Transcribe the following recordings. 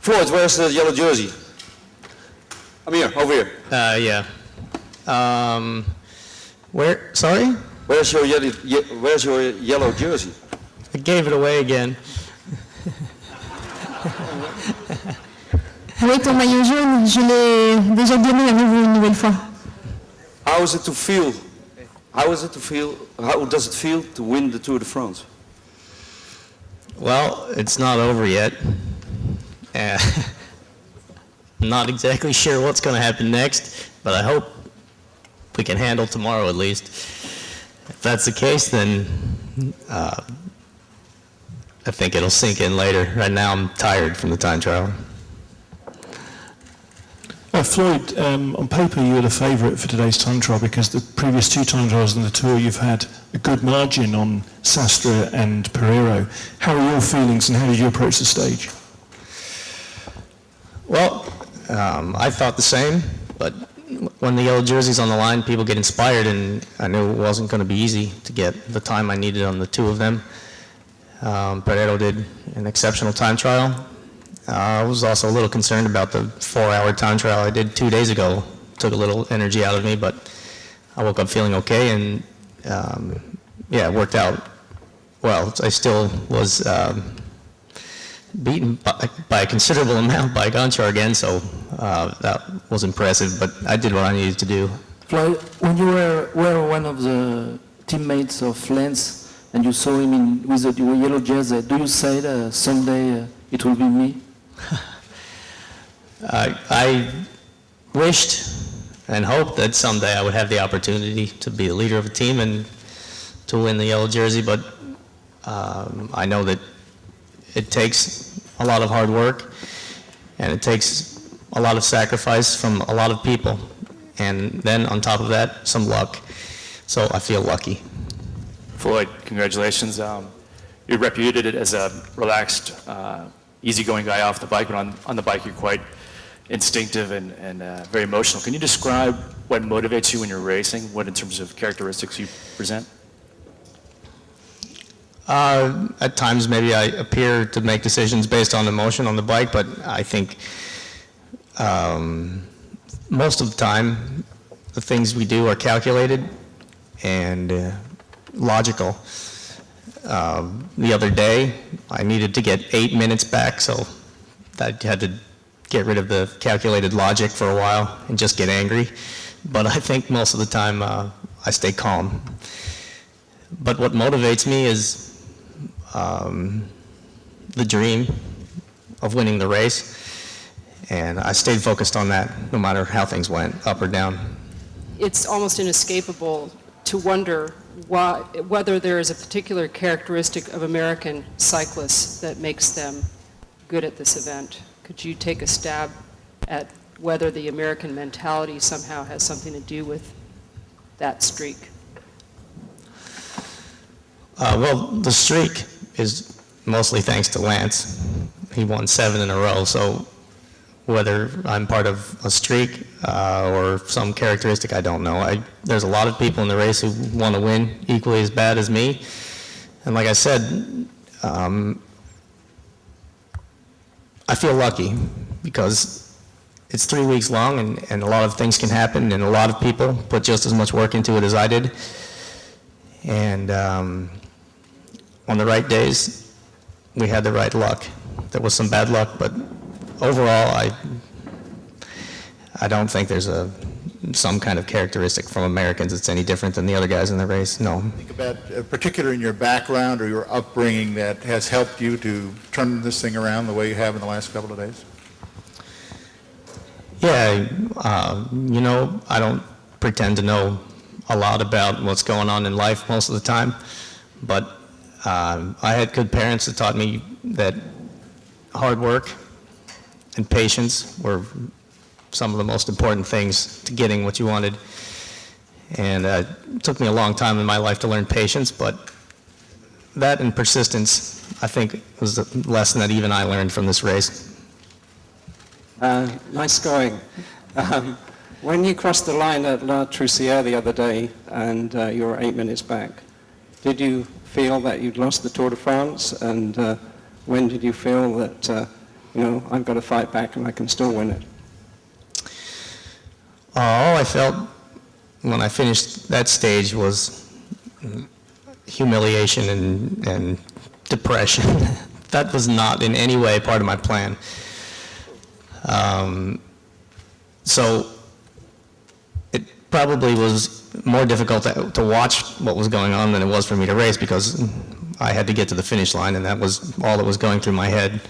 Floyd, where's the yellow jersey? I'm here, over here. Yeah. Where, sorry? Where's your yellow jersey? I gave it away again. Oui, ton maillot jaune, je l'ai déjà donné à nouveau une nouvelle fois. How is it to feel? How does it feel to win the Tour de France? Well, it's not over yet. I'm not exactly sure what's going to happen next, but I hope we can handle tomorrow at least. If that's the case, then I think it'll sink in later. Right now I'm tired from the time trial. Floyd, on paper you were the favourite for today's time trial because the previous two time trials in the Tour you've had a good margin on Sastre and Pereiro. How are your feelings and how did you approach the stage? Well, I thought the same, but when the yellow jersey's on the line, people get inspired, and I knew it wasn't going to be easy to get the time I needed on the two of them. Pereiro did an exceptional time trial. I was also a little concerned about the 4-hour time trial I did 2 days ago. Took a little energy out of me, but I woke up feeling okay, and yeah, it worked out well. I still was beaten by a considerable amount by Gonchar again, so that was impressive, but I did what I needed to do. Floyd, when you were one of the teammates of Lance and you saw him with the yellow jersey, do you say that someday it will be me? I wished and hoped that someday I would have the opportunity to be the leader of a team and to win the yellow jersey, but I know that it takes a lot of hard work and it takes a lot of sacrifice from a lot of people, and then on top of that, some luck. So I feel lucky. Floyd, congratulations. You're reputed as a relaxed, easygoing guy off the bike, but on the bike you're quite instinctive and very emotional. Can you describe what motivates you when you're racing? What in terms of characteristics you present? At times maybe I appear to make decisions based on emotion on the bike, but I think most of the time the things we do are calculated and logical. The other day I needed to get 8 minutes back, so I had to get rid of the calculated logic for a while and just get angry. But I think most of the time I stay calm. But what motivates me is the dream of winning the race, and I stayed focused on that no matter how things went, up or down. It's almost inescapable to wonder whether there is a particular characteristic of American cyclists that makes them good at this event. Could you take a stab at whether the American mentality somehow has something to do with that streak? Well, the streak is mostly thanks to Lance. He won 7 in a row, so whether I'm part of a streak or some characteristic, I don't know. There's a lot of people in the race who want to win equally as bad as me. And like I said, I feel lucky because it's 3 weeks long and a lot of things can happen and a lot of people put just as much work into it as I did. And on the right days, we had the right luck. There was some bad luck, but overall, I don't think there's some kind of characteristic from Americans that's any different than the other guys in the race. No. Think about particular in your background or your upbringing that has helped you to turn this thing around the way you have in the last couple of days? Yeah, you know, I don't pretend to know a lot about what's going on in life most of the time, but I had good parents that taught me that hard work and patience were some of the most important things to getting what you wanted. And it took me a long time in my life to learn patience, but that and persistence, I think, was the lesson that even I learned from this race. Nice going. When you crossed the line at La Troussière the other day and you were 8 minutes back, did you feel that you'd lost the Tour de France? And when did you feel that you know, I've got to fight back and I can still win it? All I felt when I finished that stage was humiliation and depression. That was not in any way part of my plan. So it probably was more difficult to watch what was going on than it was for me to race, because I had to get to the finish line, and that was all that was going through my head.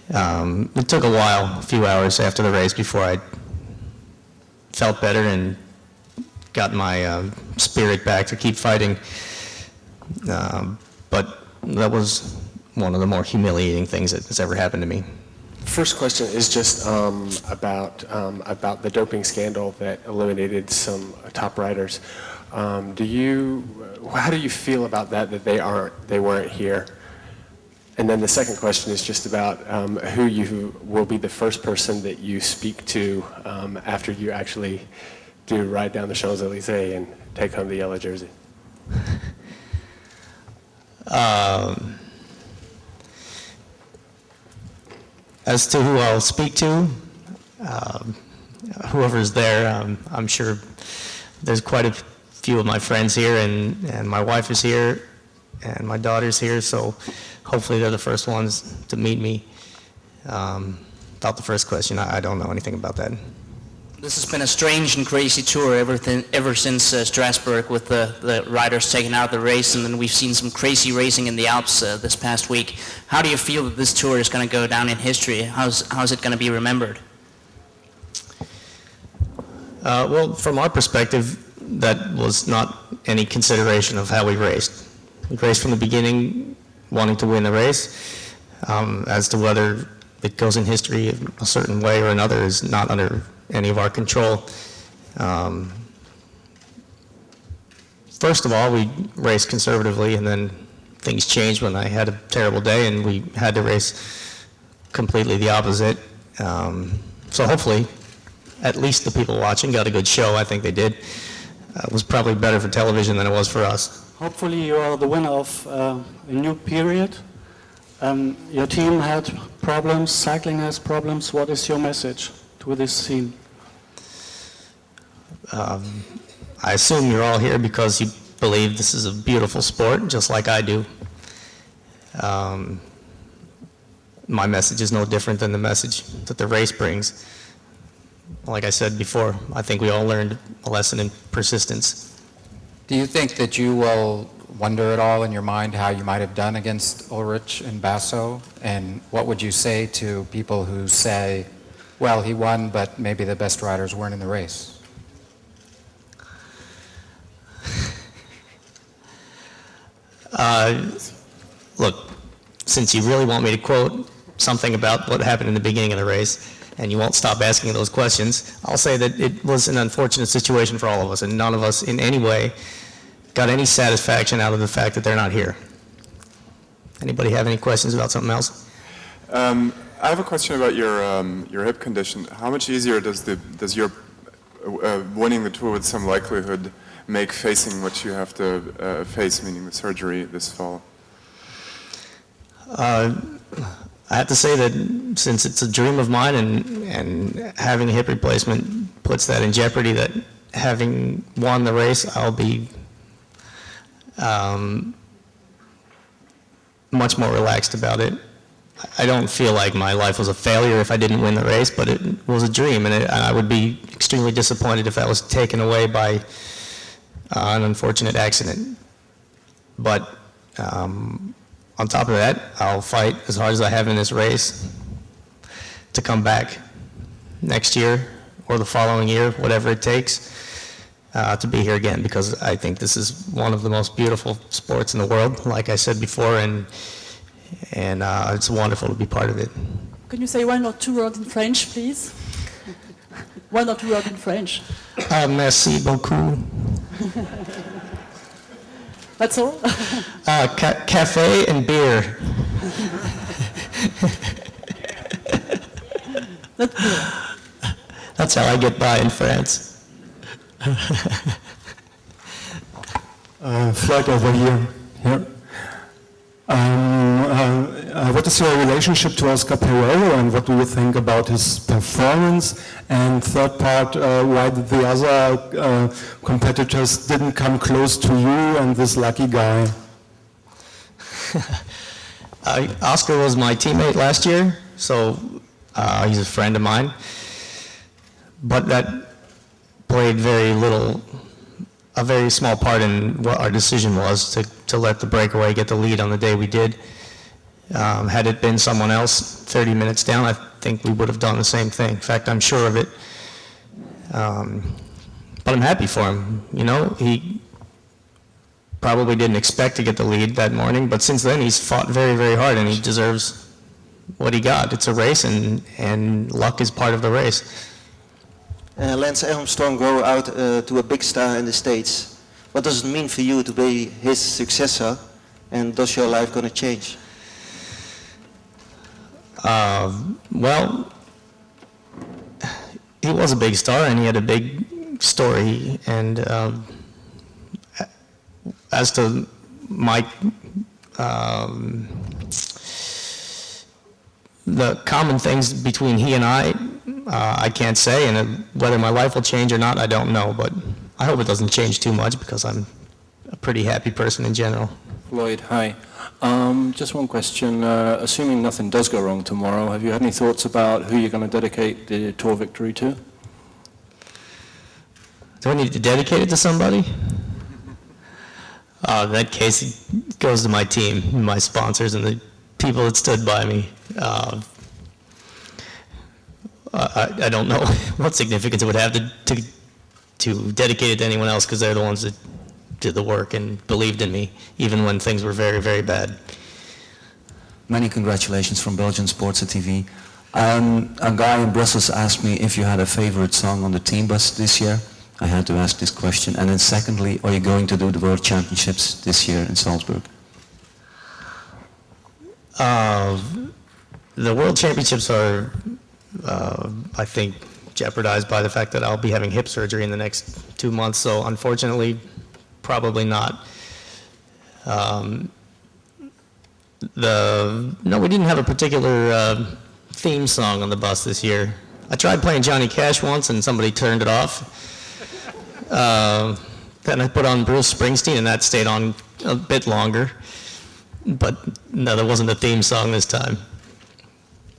It took a while, a few hours after the race, before I felt better and got my spirit back to keep fighting. But that was one of the more humiliating things that has ever happened to me. First question is just about the doping scandal that eliminated some top riders. How do you feel about that they weren't here? And then the second question is just about who you will be the first person that you speak to after you actually do ride down the Champs-Élysées and take home the yellow jersey. As to who I'll speak to, whoever's there, I'm sure there's quite a few of my friends here, and my wife is here, and my daughter's here, so hopefully they're the first ones to meet me. About the first question, I don't know anything about that. This has been a strange and crazy tour ever since Strasbourg, with the riders taken out of the race, and then we've seen some crazy racing in the Alps this past week. How do you feel that this tour is going to go down in history? How's it going to be remembered? Well, from our perspective, that was not any consideration of how we raced. We raced from the beginning wanting to win the race. As to whether it goes in history a certain way or another is not under any of our control. First of all, we raced conservatively, and then things changed when I had a terrible day and we had to race completely the opposite. So hopefully, at least the people watching got a good show. I think they did. It was probably better for television than it was for us. Hopefully you are the winner of a new period. Your team had problems, cycling has problems. What is your message to this team? I assume you're all here because you believe this is a beautiful sport, just like I do. My message is no different than the message that the race brings. Like I said before, I think we all learned a lesson in persistence. Do you think that you will wonder at all in your mind how you might have done against Ulrich and Basso? And what would you say to people who say, well, he won, but maybe the best riders weren't in the race? Look, since you really want me to quote something about what happened in the beginning of the race, and you won't stop asking those questions, I'll say that it was an unfortunate situation for all of us, and none of us in any way got any satisfaction out of the fact that they're not here. Anybody have any questions about something else? I have a question about your hip condition. How much easier does your winning the tour with some likelihood make facing what you have to face, meaning the surgery this fall? I have to say that since it's a dream of mine and having a hip replacement puts that in jeopardy, that having won the race, I'll be much more relaxed about it. I don't feel like my life was a failure if I didn't win the race, but it was a dream, and I would be extremely disappointed if that was taken away by an unfortunate accident. But on top of that, I'll fight as hard as I have in this race to come back next year or the following year, whatever it takes, to be here again, because I think this is one of the most beautiful sports in the world, like I said before, and it's wonderful to be part of it. Can you say one or two words in French, please? One or two words in French. Merci beaucoup. That's all? Cafe and beer. That's how I get by in France. Floyd over here. What is your relationship to Oscar Pereiro, and what do you think about his performance? And third part, why did the other competitors didn't come close to you and this lucky guy? Oscar was my teammate last year, so he's a friend of mine. But that played a very small part in what our decision was to let the breakaway get the lead on the day we did. Had it been someone else 30 minutes down, I think we would have done the same thing. In fact, I'm sure of it. But I'm happy for him. You know, he probably didn't expect to get the lead that morning, but since then he's fought very, very hard, and he deserves what he got. It's a race, and luck is part of the race. Lance Armstrong grew out to a big star in the States. What does it mean for you to be his successor, and does your life going to change? Well, he was a big star, and he had a big story, and as to my the common things between he and I can't say, and whether my life will change or not, I don't know, but I hope it doesn't change too much because I'm a pretty happy person in general. Lloyd, hi. Just one question. Assuming nothing does go wrong tomorrow, have you had any thoughts about who you're going to dedicate the Tour victory to? Do I need to dedicate it to somebody? In that case, it goes to my team, my sponsors, and the people that stood by me. I don't know what significance it would have to dedicate it to anyone else, because they're the ones that did the work and believed in me, even when things were very, very bad. Many congratulations from Belgian Sports TV. A guy in Brussels asked me if you had a favorite song on the team bus this year. I had to ask this question. And then secondly, are you going to do the World Championships this year in Salzburg? The World Championships are, I think, jeopardized by the fact that I'll be having hip surgery in the next 2 months, so unfortunately, probably not. No, we didn't have a particular theme song on the bus this year. I tried playing Johnny Cash once and somebody turned it off. Then I put on Bruce Springsteen and that stayed on a bit longer. But no, there wasn't a theme song this time.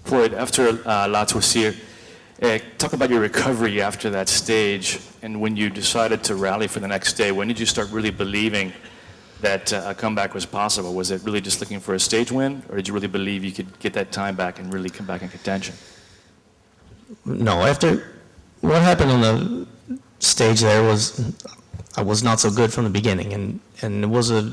Floyd, after La Toursière, talk about your recovery after that stage, and when you decided to rally for the next day. When did you start really believing that a comeback was possible? Was it really just looking for a stage win, or did you really believe you could get that time back and really come back in contention? No, after what happened on the stage there was, I was not so good from the beginning, and it was a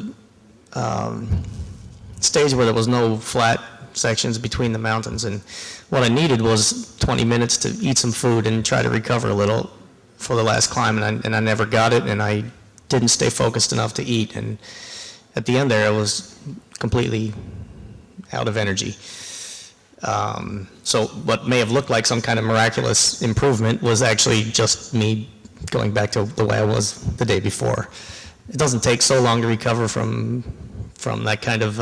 stage where there was no flat sections between the mountains, and what I needed was 20 minutes to eat some food and try to recover a little for the last climb, and I never got it, and I didn't stay focused enough to eat, and at the end there I was completely out of energy. So what may have looked like some kind of miraculous improvement was actually just me going back to the way I was the day before. It doesn't take so long to recover from that kind of,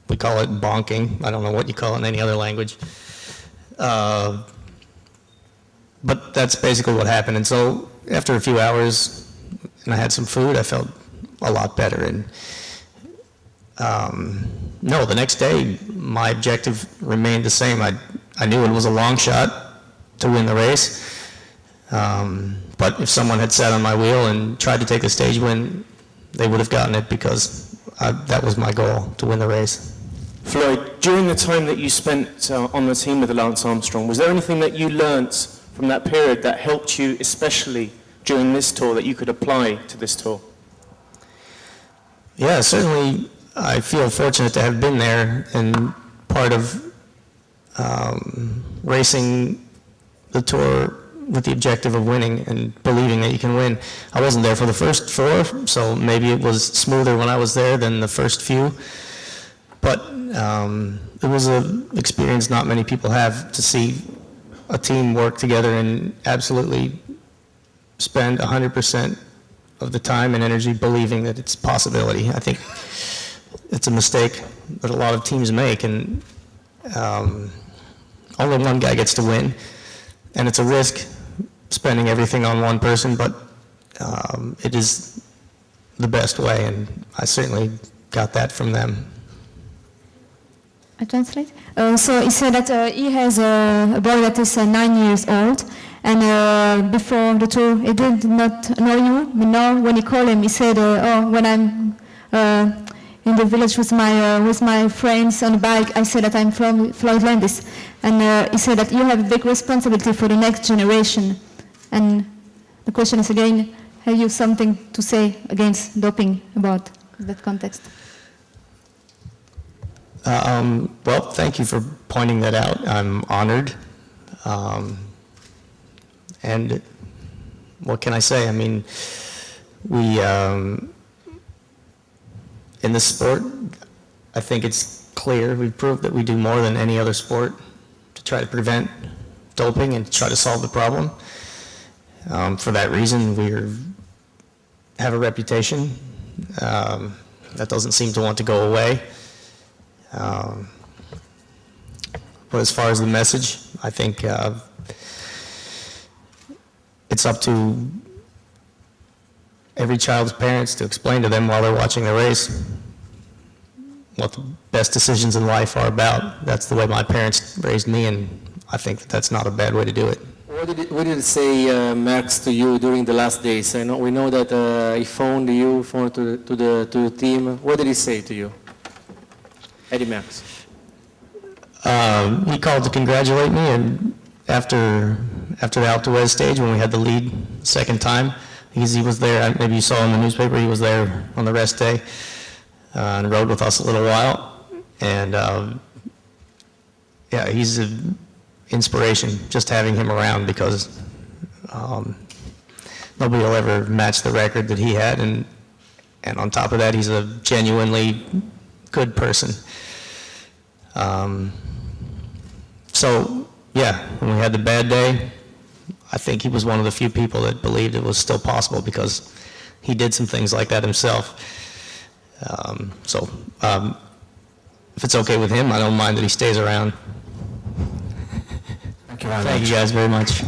we call it bonking. I don't know what you call it in any other language. But that's basically what happened. And so after a few hours and I had some food, I felt a lot better. And no, the next day, my objective remained the same. I knew it was a long shot to win the race. But if someone had sat on my wheel and tried to take a stage win, they would have gotten it, because that was my goal, to win the race. Floyd, during the time that you spent on the team with Lance Armstrong, was there anything that you learnt from that period that helped you, especially during this tour, that you could apply to this tour? Yeah, certainly I feel fortunate to have been there and part of racing the tour with the objective of winning and believing that you can win. I wasn't there for the first 4, so maybe it was smoother when I was there than the first few. But it was an experience not many people have, to see a team work together and absolutely spend 100% of the time and energy believing that it's a possibility. I think it's a mistake that a lot of teams make, and only one guy gets to win, and it's a risk spending everything on one person, but it is the best way, and I certainly got that from them. I translate. So he said that he has a boy that is 9 years old, and before the tour he did not know you, but now when he called him, he said, oh, when I'm in the village with my friends on the bike, I said that I'm from Floyd Landis, and he said that you have a big responsibility for the next generation. And the question is again, have you something to say against doping about that context? Well, thank you for pointing that out. I'm honored. And what can I say? I mean, we, in this sport, I think it's clear, we've proved that we do more than any other sport to try to prevent doping and to try to solve the problem. For that reason, we have a reputation that doesn't seem to want to go away. But as far as the message, I think it's up to every child's parents to explain to them while they're watching the race what the best decisions in life are about. That's the way my parents raised me, and I think that that's not a bad way to do it. What did it say, Max, to you during the last days? We know that he phoned you, phoned to the team. What did he say to you, Eddie Max? He called to congratulate me, and after the Alto stage, when we had the lead second time, he was there. Maybe you saw in the newspaper, he was there on the rest day and rode with us a little while. And yeah, he's an inspiration just having him around, because nobody will ever match the record that he had. And on top of that, he's a genuinely good person. So, yeah, when we had the bad day, I think he was one of the few people that believed it was still possible, because he did some things like that himself. If it's okay with him, I don't mind that he stays around. Thank you very much. Thank you guys very much.